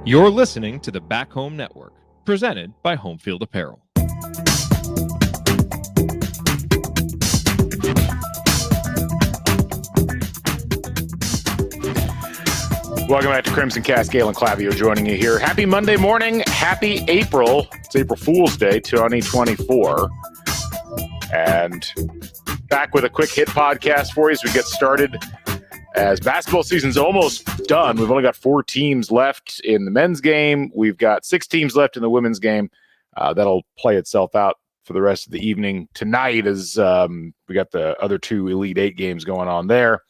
You're listening to the Back Home Network, presented by Home Field Apparel. Welcome back to CrimsonCast. Galen Clavio joining you here. Happy Monday morning. Happy April. It's April Fool's Day 2024. And back with a quick hit podcast for you as we get started. As basketball season's almost done, we've only got 4 teams left in the men's game. We've got 6 teams left in the women's game. That'll play itself out for the rest of the evening tonight as we got the other 2 Elite 8 games going on there.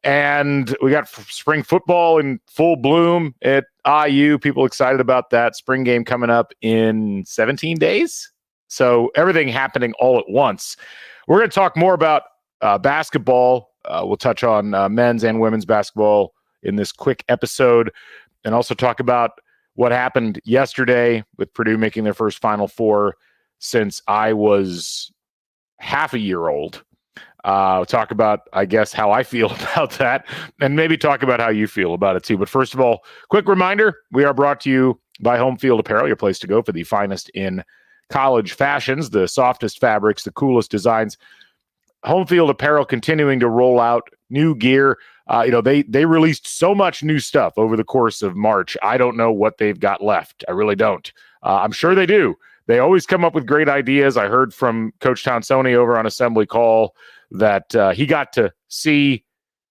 And we got spring football in full bloom at IU. People excited about that. Spring game coming up in 17 days. So everything happening all at once. We're going to talk more about basketball. We'll touch on men's and women's basketball in this quick episode, and also talk about what happened yesterday with Purdue making their first Final Four since I was half a year old. Talk about, I guess, how I feel about that, and maybe talk about how you feel about it too. But first of all, quick reminder, we are brought to you by Home Field Apparel, your place to go for the finest in college fashions, the softest fabrics, the coolest designs. Home Field Apparel continuing to roll out new gear. They released so much new stuff over the course of March. I don't know what they've got left. I really don't. I'm sure they do. They always come up with great ideas. I heard from Coach Townsoni over on Assembly Call that he got to see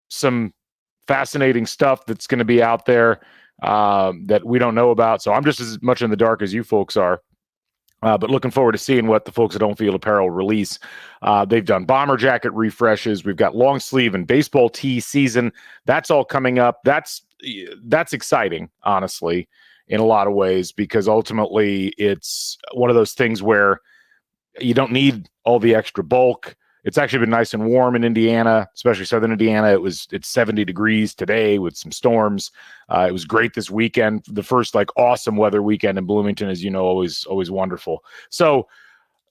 some fascinating stuff that's going to be out there that we don't know about. So I'm just as much in the dark as you folks are. But looking forward to seeing what the folks at Home Field Apparel release. They've done bomber jacket refreshes. We've got long sleeve and baseball tee season. That's all coming up. That's exciting, honestly, in a lot of ways, because ultimately it's one of those things where you don't need all the extra bulk. It's actually been nice and warm in Indiana, especially southern Indiana. It's 70 degrees today with some storms. It was great this weekend. The first awesome weather weekend in Bloomington, as you know, always wonderful. So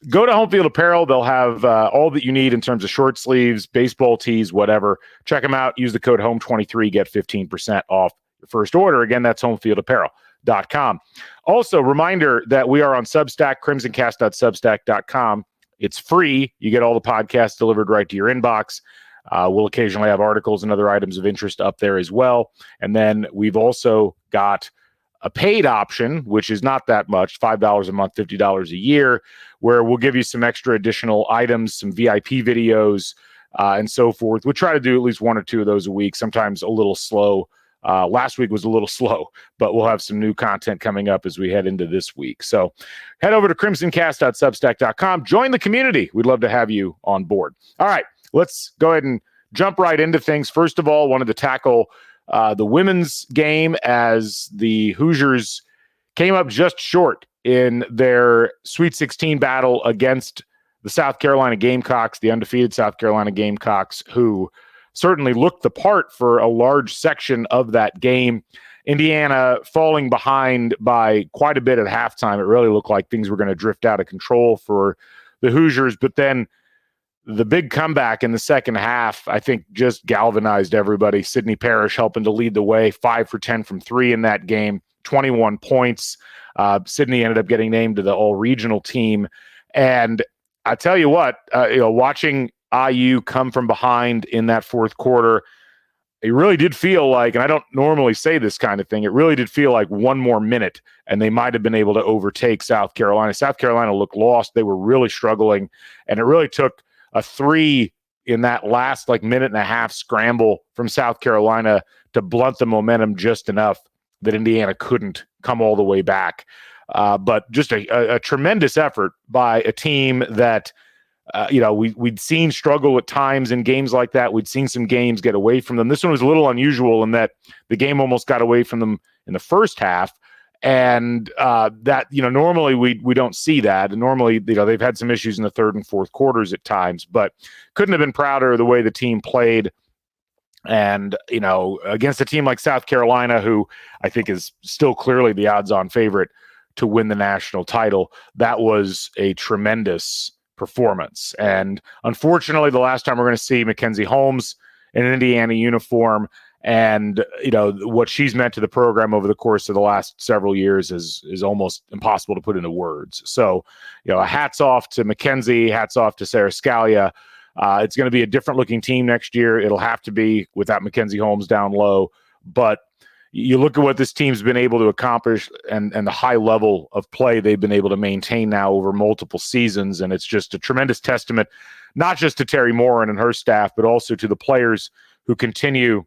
go to Home Field Apparel. They'll have all that you need in terms of short sleeves, baseball tees, whatever. Check them out. Use the code HOME23, get 15% off your first order. Again, that's homefieldapparel.com. Also, reminder that we are on Substack, crimsoncast.substack.com. It's free. You get all the podcasts delivered right to your inbox. We'll occasionally have articles and other items of interest up there as well. And then we've also got a paid option, which is not that much, $5 a month, $50 a year, where we'll give you some extra additional items, some VIP videos, and so forth. We'll try to do at least 1 or 2 of those a week, sometimes a little slow. Last week was a little slow, but we'll have some new content coming up as we head into this week. So head over to crimsoncast.substack.com. Join the community. We'd love to have you on board. All right, let's go ahead and jump right into things. First of all, wanted to tackle the women's game as the Hoosiers came up just short in their Sweet 16 battle against the South Carolina Gamecocks, the undefeated South Carolina Gamecocks, who certainly looked the part for a large section of that game. Indiana falling behind by quite a bit at halftime. It really looked like things were going to drift out of control for the Hoosiers. But then the big comeback in the second half, I think, just galvanized everybody. Sydney Parrish helping to lead the way, 5 for 10 from 3 in that game, 21 points. Sydney ended up getting named to the all-regional team. And I tell you what, watching IU come from behind in that fourth quarter, it really did feel like, and I don't normally say this kind of thing, it really did feel like one more minute and they might have been able to overtake South Carolina. South Carolina looked lost. They were really struggling, and it really took a 3 in that last minute and a half scramble from South Carolina to blunt the momentum just enough that Indiana couldn't come all the way back. But just a tremendous effort by a team that we'd seen struggle at times in games like that. We'd seen some games get away from them. This one was a little unusual in that the game almost got away from them in the first half. And normally we don't see that. And normally, they've had some issues in the third and fourth quarters at times, but couldn't have been prouder of the way the team played. And, against a team like South Carolina, who I think is still clearly the odds-on favorite to win the national title, that was a tremendous performance. And unfortunately, the last time we're going to see Mackenzie Holmes in an Indiana uniform And, what she's meant to the program over the course of the last several years is almost impossible to put into words. So, hats off to Mackenzie, hats off to Sarah Scalia. It's going to be a different looking team next year. It'll have to be without Mackenzie Holmes down low. But you look at what this team's been able to accomplish and the high level of play they've been able to maintain now over multiple seasons. And it's just a tremendous testament, not just to Teri Moren and her staff, but also to the players who continue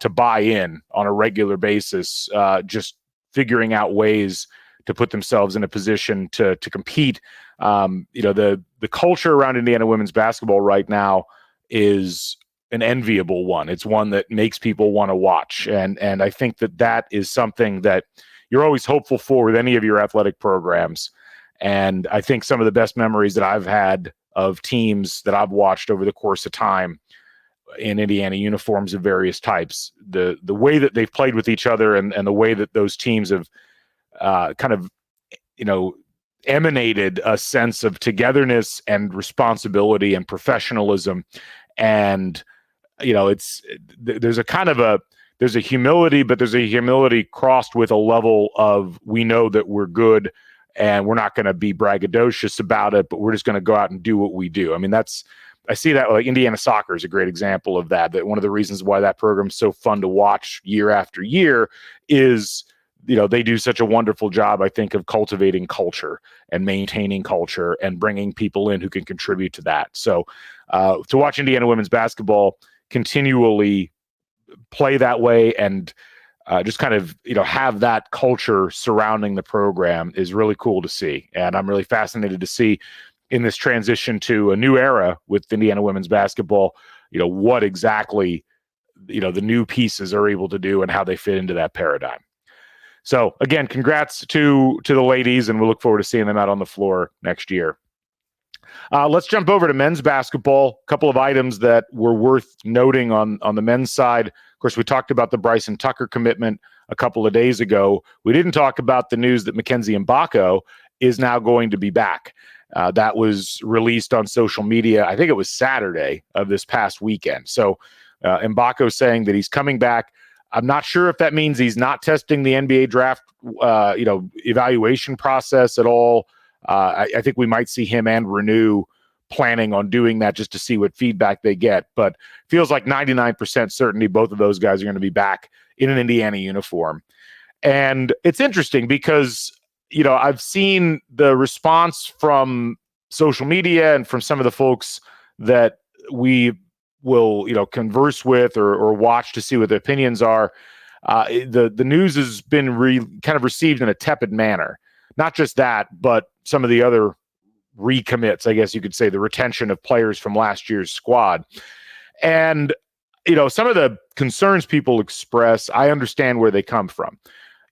to buy in on a regular basis, just figuring out ways to put themselves in a position to compete. The culture around Indiana women's basketball right now is an enviable one. It's one that makes people want to watch. And I think that is something that you're always hopeful for with any of your athletic programs. And I think some of the best memories that I've had of teams that I've watched over the course of time in Indiana uniforms of various types, the way that they've played with each other and the way that those teams have emanated a sense of togetherness and responsibility and professionalism. And, there's a humility, but there's a humility crossed with a level of, we know that we're good and we're not going to be braggadocious about it, but we're just going to go out and do what we do. I mean, I see that, like Indiana soccer is a great example of that. That one of the reasons why that program's so fun to watch year after year is, they do such a wonderful job, I think, of cultivating culture and maintaining culture and bringing people in who can contribute to that. So to watch Indiana women's basketball continually play that way and just kind of, have that culture surrounding the program is really cool to see. And I'm really fascinated to see in this transition to a new era with Indiana women's basketball, what exactly, the new pieces are able to do and how they fit into that paradigm. So again, congrats to the ladies, and we look forward to seeing them out on the floor next year. Let's jump over to men's basketball. A couple of items that were worth noting on the men's side. Of course, we talked about the Bryson Tucker commitment a couple of days ago. We didn't talk about the news that Mackenzie Mgbako is now going to be back. That was released on social media. I think it was Saturday of this past weekend. So Mgbako saying that he's coming back. I'm not sure if that means he's not testing the NBA draft, evaluation process at all. I think we might see him and Renew planning on doing that just to see what feedback they get. But feels like 99% certainty both of those guys are going to be back in an Indiana uniform. And it's interesting because, I've seen the response from social media and from some of the folks that we will, converse with or watch to see what their opinions are. The news has been kind of received in a tepid manner. Not just that, but some of the other recommits, I guess you could say, the retention of players from last year's squad. And, some of the concerns people express, I understand where they come from.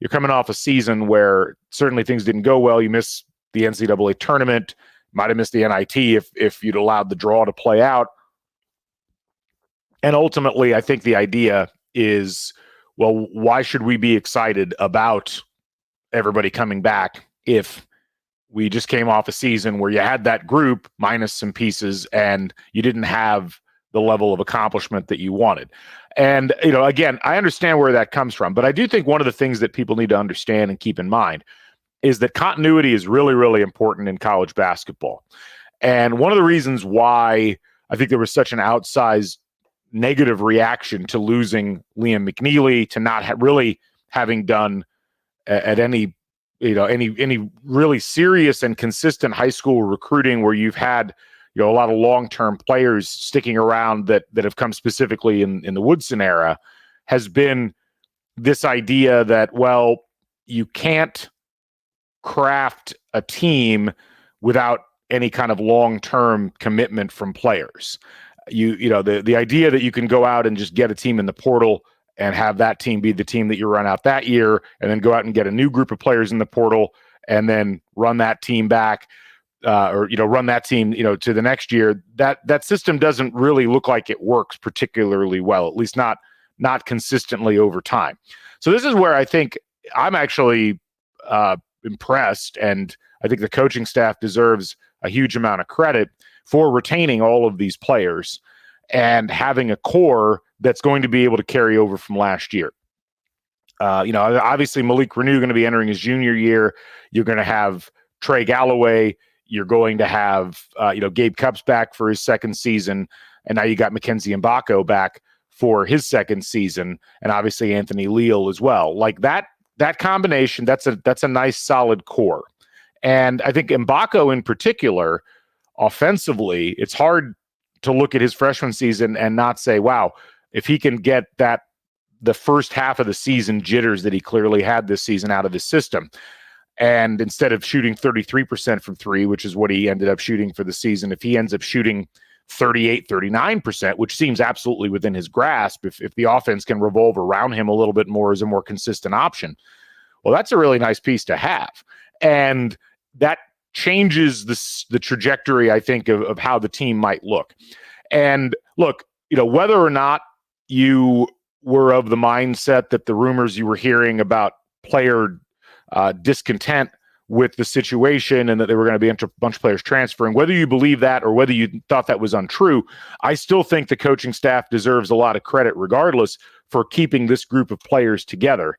You're coming off a season where certainly things didn't go well. You missed the NCAA tournament, might have missed the NIT if you'd allowed the draw to play out. And ultimately, I think the idea is, well, why should we be excited about everybody coming back if we just came off a season where you had that group minus some pieces and you didn't have the level of accomplishment that you wanted? And, again, I understand where that comes from, but I do think one of the things that people need to understand and keep in mind is that continuity is really, really important in college basketball. And one of the reasons why I think there was such an outsized negative reaction to losing Liam McNeely, to not really having done at any really serious and consistent high school recruiting where you've had a lot of long-term players sticking around that have come specifically in the Woodson era, has been this idea that, well, you can't craft a team without any kind of long-term commitment from players. The idea that you can go out and just get a team in the portal and have that team be the team that you run out that year, and then go out and get a new group of players in the portal and then run that team back, run that team, to the next year. That system doesn't really look like it works particularly well, at least not consistently over time. So this is where I think I'm actually impressed, and I think the coaching staff deserves a huge amount of credit for retaining all of these players and having a core that's going to be able to carry over from last year. Obviously Malik Renew going to be entering his junior year. You're going to have Trey Galloway. You're going to have, Gabe Cupps back for his second season. And now you got Mackenzie Mgbako back for his second season. And obviously Anthony Leal as well. Like that combination, that's a nice solid core. And I think Mgbako in particular, offensively, it's hard to look at his freshman season and not say, wow, if he can get the first half of the season jitters that he clearly had this season out of his system. And instead of shooting 33% from three, which is what he ended up shooting for the season, if he ends up shooting 38, 39%, which seems absolutely within his grasp, if the offense can revolve around him a little bit more as a more consistent option, well, that's a really nice piece to have. And that changes the trajectory, I think, of how the team might look. And look, whether or not you were of the mindset that the rumors you were hearing about player discontent with the situation and that there were going to be a bunch of players transferring, whether you believe that or whether you thought that was untrue, I still think the coaching staff deserves a lot of credit regardless for keeping this group of players together.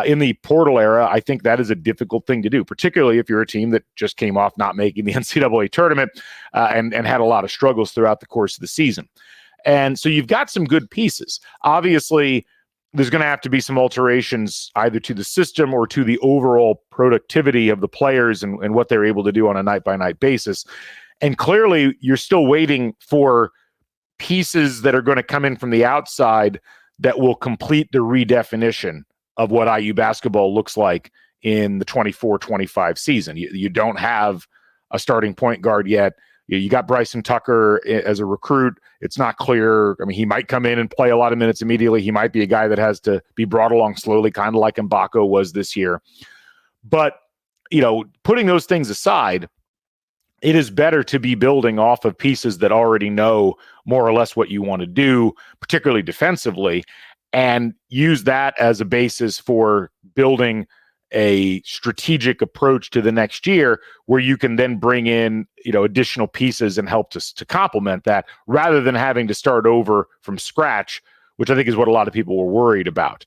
In the portal era, I think that is a difficult thing to do, particularly if you're a team that just came off not making the NCAA tournament and had a lot of struggles throughout the course of the season. And so you've got some good pieces. Obviously, there's going to have to be some alterations either to the system or to the overall productivity of the players and what they're able to do on a night-by-night basis. And clearly, you're still waiting for pieces that are going to come in from the outside that will complete the redefinition of what IU basketball looks like in the 24-25 season. You don't have a starting point guard yet. You got Bryson Tucker as a recruit. It's not clear. I mean, he might come in and play a lot of minutes immediately. He might be a guy that has to be brought along slowly, kind of like Mgbako was this year. But, putting those things aside, it is better to be building off of pieces that already know more or less what you want to do, particularly defensively, and use that as a basis for building a strategic approach to the next year where you can then bring in, additional pieces and help to complement that rather than having to start over from scratch, which I think is what a lot of people were worried about.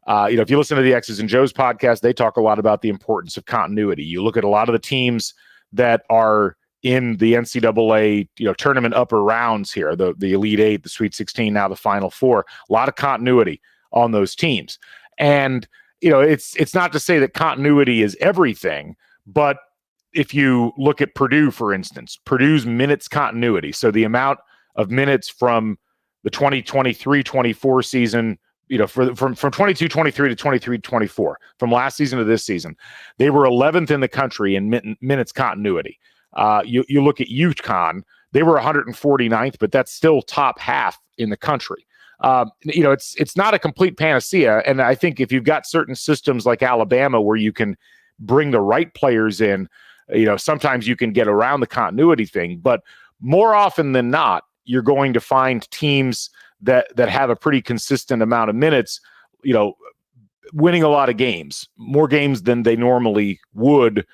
If you listen to the X's and Joe's podcast, they talk a lot about the importance of continuity. You look at a lot of the teams that are in the NCAA, tournament upper rounds here, the Elite Eight, the Sweet 16, now the Final Four, a lot of continuity on those teams. And it's not to say that continuity is everything, but if you look at Purdue, for instance, Purdue's minutes continuity, so the amount of minutes from the 2023-24 season, from 22-23 to 23-24, from last season to this season, they were 11th in the country in minutes continuity. You look at UConn, they were 149th, but that's still top half in the country. It's not a complete panacea. And I think if you've got certain systems like Alabama where you can bring the right players in, sometimes you can get around the continuity thing. But more often than not, you're going to find teams that have a pretty consistent amount of minutes, winning a lot of games, more games than they normally would,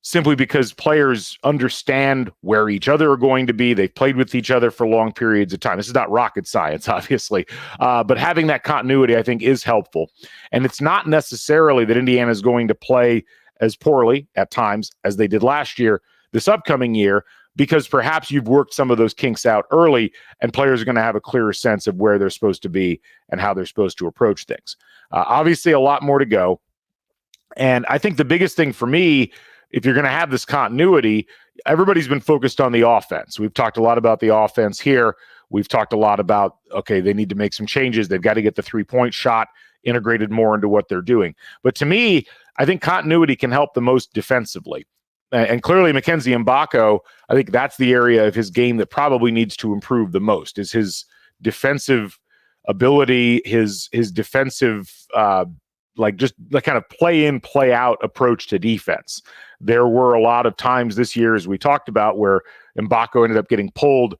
simply because players understand where each other are going to be. They've played with each other for long periods of time. This is not rocket science, obviously, but having that continuity, I think, is helpful. And it's not necessarily that Indiana is going to play as poorly at times as they did last year, this upcoming year, because perhaps you've worked some of those kinks out early and players are going to have a clearer sense of where they're supposed to be and how they're supposed to approach things. Obviously, a lot more to go. And I think the biggest thing for me, if you're going to have this continuity, everybody's been focused on the offense. We've talked a lot about the offense here. We've talked a lot about, okay, they need to make some changes. They've got to get the three-point shot integrated more into what they're doing. But to me, I think continuity can help the most defensively. And clearly, Mackenzie Mgbako, I think that's the area of his game that probably needs to improve the most, is his defensive ability, his defensive just the kind of play in, play out approach to defense. There were a lot of times this year, as we talked about, where Mgbako ended up getting pulled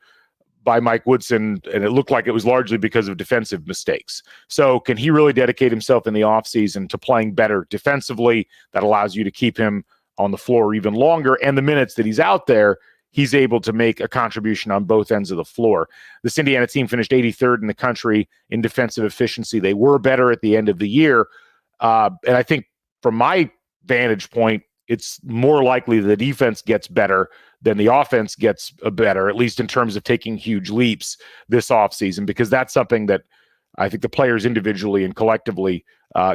by Mike Woodson, and it looked like it was largely because of defensive mistakes. So can he really dedicate himself in the offseason to playing better defensively? That allows you to keep him on the floor even longer. And the minutes that he's out there, he's able to make a contribution on both ends of the floor. This Indiana team finished 83rd in the country in defensive efficiency. They were better at the end of the year. And I think from my vantage point, it's more likely the defense gets better than the offense gets better, at least in terms of taking huge leaps this offseason, because that's something that I think the players individually and collectively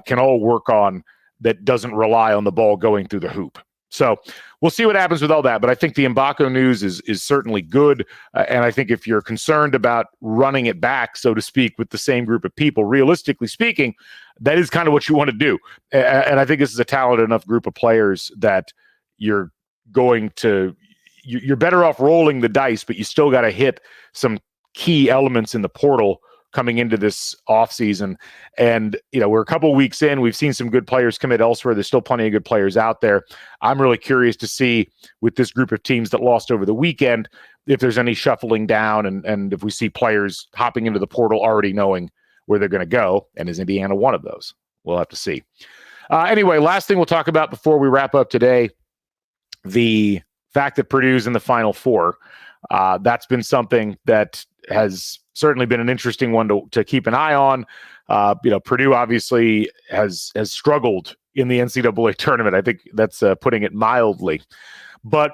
can all work on that doesn't rely on the ball going through the hoop. So we'll see what happens with all that. But I think the Mgbako news is certainly good. And I think if you're concerned about running it back, so to speak, with the same group of people, realistically speaking, that is kind of what you want to do. And I think this is a talented enough group of players that you're better off rolling the dice, but you still got to hit some key elements in the portal coming into this offseason. And, we're a couple weeks in. We've seen some good players commit elsewhere. There's still plenty of good players out there. I'm really curious to see with this group of teams that lost over the weekend, if there's any shuffling down and if we see players hopping into the portal already knowing where they're going to go. And is Indiana one of those? We'll have to see. Anyway, last thing we'll talk about before we wrap up today, the fact that Purdue's in the Final Four. That's been something that has certainly been an interesting one to keep an eye on. Purdue obviously has struggled in the NCAA tournament. I think that's putting it mildly. But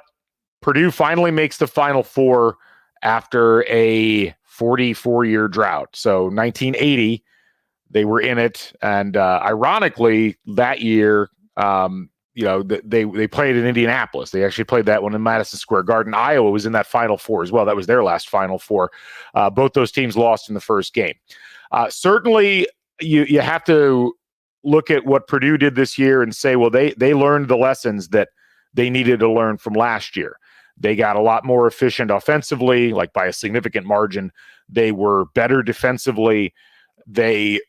Purdue finally makes the Final Four after a 44-year drought. So 1980, they were in it. And ironically, that year, they played in Indianapolis. They actually played that one in Madison Square Garden. Iowa was in that Final Four as well. That was their last Final Four. Both those teams lost in the first game. Certainly, you have to look at what Purdue did this year and say, well, they learned the lessons that they needed to learn from last year. They got a lot more efficient offensively, like by a significant margin. They were better defensively. They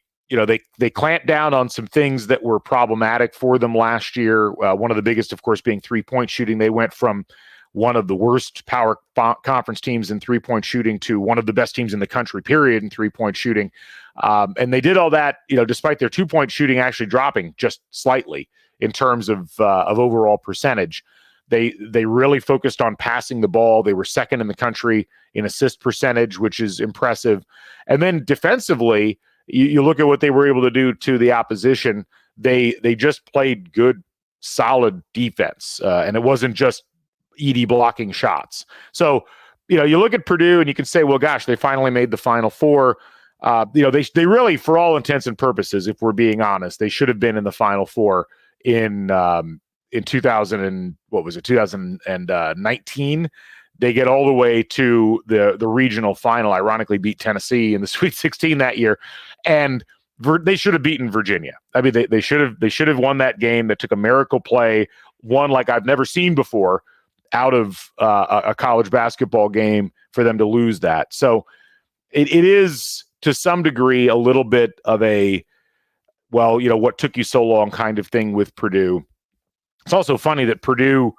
clamped down on some things that were problematic for them last year. One of the biggest, of course, being three-point shooting. They went from one of the worst power conference teams in three-point shooting to one of the best teams in the country, period, in three-point shooting. And they did all that, despite their two-point shooting actually dropping just slightly in terms of overall percentage. They really focused on passing the ball. They were second in the country in assist percentage, which is impressive. And then defensively, you look at what they were able to do to the opposition. They just played good, solid defense, and it wasn't just Edey blocking shots. So, you look at Purdue and you can say, well, gosh, they finally made the Final Four. They really, for all intents and purposes, if we're being honest, they should have been in the Final Four in 2019. They get all the way to the regional final, ironically beat Tennessee in the Sweet 16 that year. And they should have beaten Virginia. I mean, they should have won that game. That took a miracle play, one like I've never seen before out of a college basketball game for them to lose that. So it is to some degree a little bit of a, well, what took you so long kind of thing with Purdue. It's also funny that Purdue,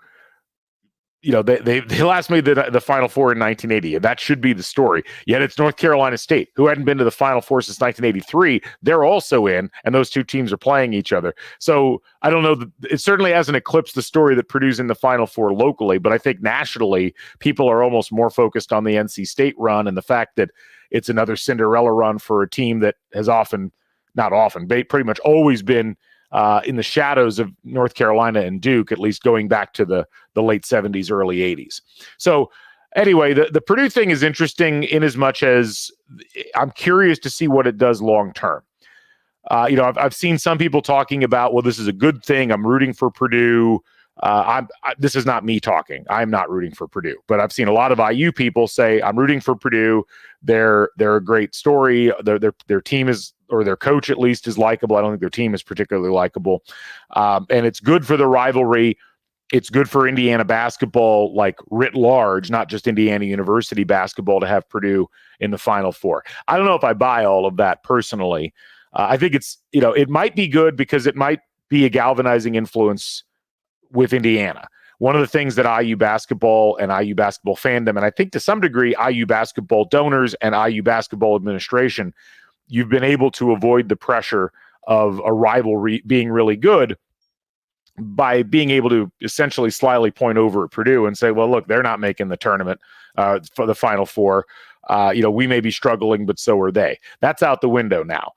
they last made the Final Four in 1980, and that should be the story. Yet it's North Carolina State, who hadn't been to the Final Four since 1983. They're also in, and those two teams are playing each other. So I don't know. It certainly hasn't eclipsed the story that Purdue's in the Final Four locally, but I think nationally, people are almost more focused on the NC State run and the fact that it's another Cinderella run for a team that has pretty much always been in the shadows of North Carolina and Duke, at least going back to the late 70s, early 80s. So anyway, the Purdue thing is interesting in as much as I'm curious to see what it does long term. I've seen some people talking about, well, this is a good thing. I'm rooting for Purdue. This is not me talking. I'm not rooting for Purdue, but I've seen a lot of IU people say, I'm rooting for Purdue. They're a great story. Their team is, or their coach at least, is likable. I don't think their team is particularly likable. And it's good for the rivalry. It's good for Indiana basketball, like writ large, not just Indiana University basketball, to have Purdue in the Final Four. I don't know if I buy all of that personally. I think it's, it might be good because it might be a galvanizing influence with Indiana. One of the things that IU basketball and IU basketball fandom, and I think to some degree IU basketball donors and IU basketball administration, you've been able to avoid the pressure of a rivalry being really good by being able to essentially slyly point over at Purdue and say, well, look, they're not making the tournament for the Final Four. We may be struggling, but so are they. That's out the window now.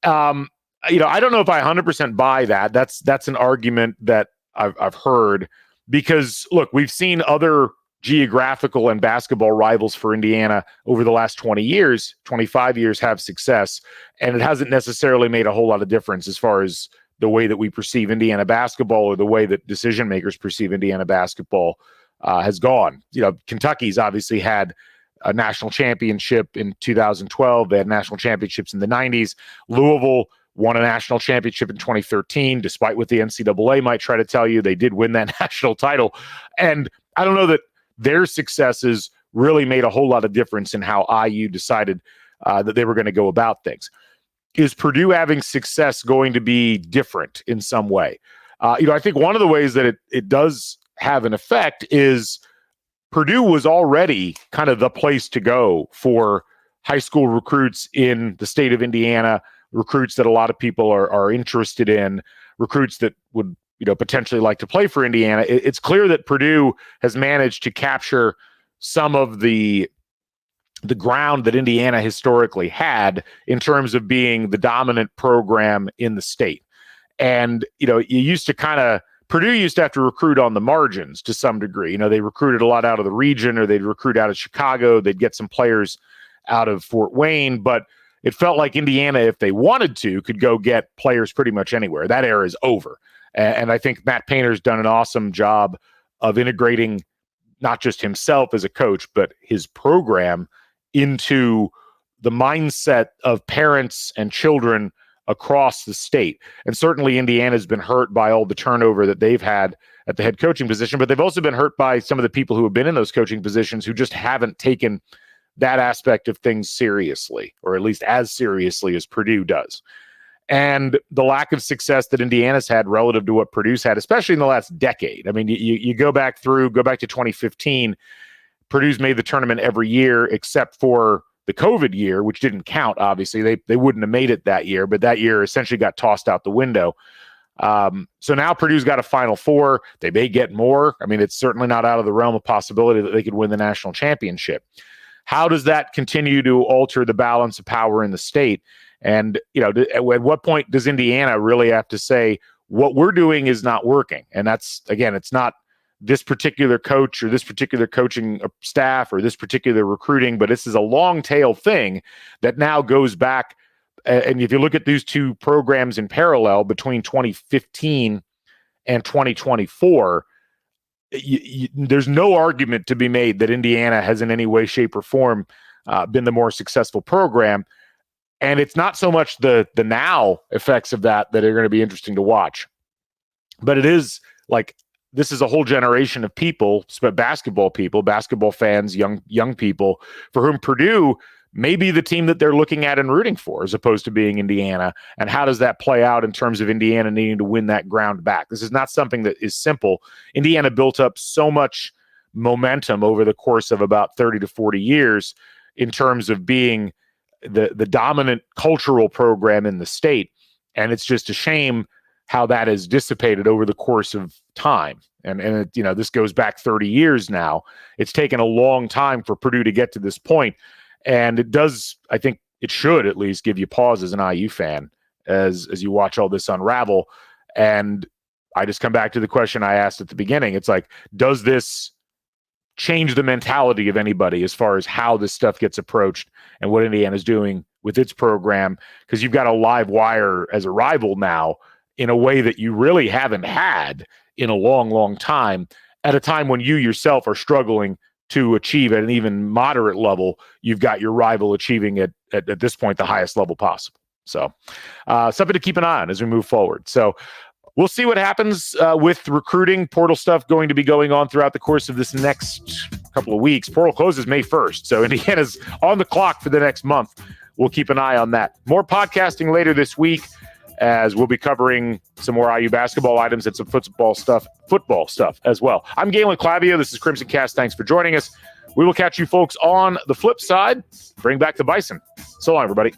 I don't know if I 100% buy that. That's an argument that I've heard because, look, we've seen other geographical and basketball rivals for Indiana over the last 20 years, 25 years have success, and it hasn't necessarily made a whole lot of difference as far as the way that we perceive Indiana basketball or the way that decision makers perceive Indiana basketball has gone. Kentucky's obviously had a national championship in 2012. They had national championships in the 90s. Louisville won a national championship in 2013, despite what the NCAA might try to tell you. They did win that national title. And I don't know that their successes really made a whole lot of difference in how IU decided that they were going to go about things. Is Purdue having success going to be different in some way? I think one of the ways that it does have an effect is Purdue was already kind of the place to go for high school recruits in the state of Indiana, recruits that a lot of people are interested in, recruits that would potentially like to play for Indiana. It's clear that Purdue has managed to capture some of the ground that Indiana historically had in terms of being the dominant program in the state. And, Purdue used to have to recruit on the margins to some degree. They recruited a lot out of the region, or they'd recruit out of Chicago. They'd get some players out of Fort Wayne, but it felt like Indiana, if they wanted to, could go get players pretty much anywhere. That era is over. And I think Matt Painter's done an awesome job of integrating not just himself as a coach, but his program into the mindset of parents and children across the state. And certainly Indiana's been hurt by all the turnover that they've had at the head coaching position, but they've also been hurt by some of the people who have been in those coaching positions who just haven't taken that aspect of things seriously, or at least as seriously as Purdue does. And the lack of success that Indiana's had relative to what Purdue's had, especially in the last decade. I mean, you go back to 2015, Purdue's made the tournament every year except for the COVID year, which didn't count, obviously. They wouldn't have made it that year, but that year essentially got tossed out the window. So now Purdue's got a Final Four. They may get more. I mean, it's certainly not out of the realm of possibility that they could win the national championship. How does that continue to alter the balance of power in the state? And, at what point does Indiana really have to say, what we're doing is not working? And that's, again, it's not this particular coach or this particular coaching staff or this particular recruiting, but this is a long tail thing that now goes back. And if you look at these two programs in parallel between 2015 and 2024, there's no argument to be made that Indiana has in any way, shape, or form been the more successful program. And it's not so much the now effects of that are going to be interesting to watch, but it is like, this is a whole generation of people, basketball fans, young people, for whom Purdue may be the team that they're looking at and rooting for, as opposed to being Indiana. And how does that play out in terms of Indiana needing to win that ground back? This is not something that is simple. Indiana built up so much momentum over the course of about 30 to 40 years in terms of being the dominant cultural program in the state. And it's just a shame how that has dissipated over the course of time. And this goes back 30 years now. It's taken a long time for Purdue to get to this point. And it does, I think it should at least give you pause as an IU fan as you watch all this unravel. And I just come back to the question I asked at the beginning. It's like, does this change the mentality of anybody as far as how this stuff gets approached and what Indiana's doing with its program? Because you've got a live wire as a rival now in a way that you really haven't had in a long, long time, at a time when you yourself are struggling to achieve at an even moderate level. You've got your rival achieving at this point the highest level possible. So something to keep an eye on as we move forward. So we'll see what happens with recruiting. Portal stuff going to be going on throughout the course of this next couple of weeks. Portal closes May 1st, so Indiana's on the clock for the next month. We'll keep an eye on that. More podcasting later this week, as we'll be covering some more IU basketball items and some football stuff as well. I'm Galen Clavio. This is CrimsonCast. Thanks for joining us. We will catch you folks on the flip side. Bring back the Bison. So long, everybody.